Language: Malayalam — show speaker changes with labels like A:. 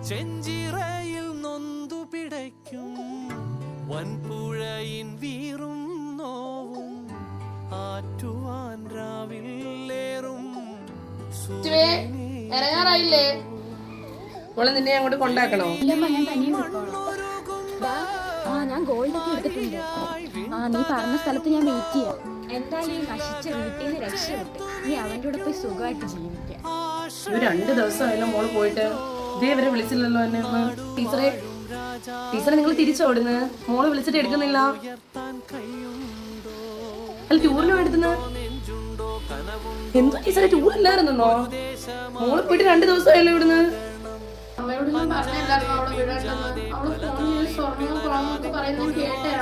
A: ചെഞ്ചിറയിൽ നൊന്തു പിടയ്ക്കും വൻപുഴയിൻ വീറും നോവും ആറ്റുവാൻ രാവിലേറും
B: ഇറങ്ങാറായില്ലേ? മോളെ നിന്നെ അങ്ങോട്ട് കൊണ്ടാക്കണോ?
C: ഞാൻ ഗോൾഡൊക്കെ എടുത്തിട്ടുണ്ട്. നീ പറഞ്ഞ സ്ഥലത്ത് ഞാൻ വെയിറ്റ് ചെയ്യാം. എന്തായാലും നശിച്ച വീട്ടിൽ നിന്ന് രക്ഷപ്പെട്ടു. നീ അവൻ്റെ കൂടെ പോയി സുഖമായിട്ട് ജീവിക്കാം.
B: 2 ദിവസമായല്ലോ മോള് പോയിട്ട്. ഇതേവരെ വിളിച്ചില്ലല്ലോ എന്നെ. ടീച്ചറെ നിങ്ങൾ തിരിച്ചോടുന്ന്. മോള് വിളിച്ചിട്ട് എടുക്കുന്നില്ല. അല്ല ടൂറിന് എടുത്തുന്ന എന്തോ ടീച്ചറെ ടൂറില്ലായിരുന്നോ? മോള് പോയിട്ട് 2 ദിവസമായല്ലോ ഇവിടുന്ന്. അമ്മയോട് ഞാൻ പറഞ്ഞില്ലായിരുന്നു അവളെ വിടണ്ടെന്ന്. അവള് ഫോൺ ചെയ്ത് സ്വർണ്ണം പറയുന്നത് കേട്ടേ.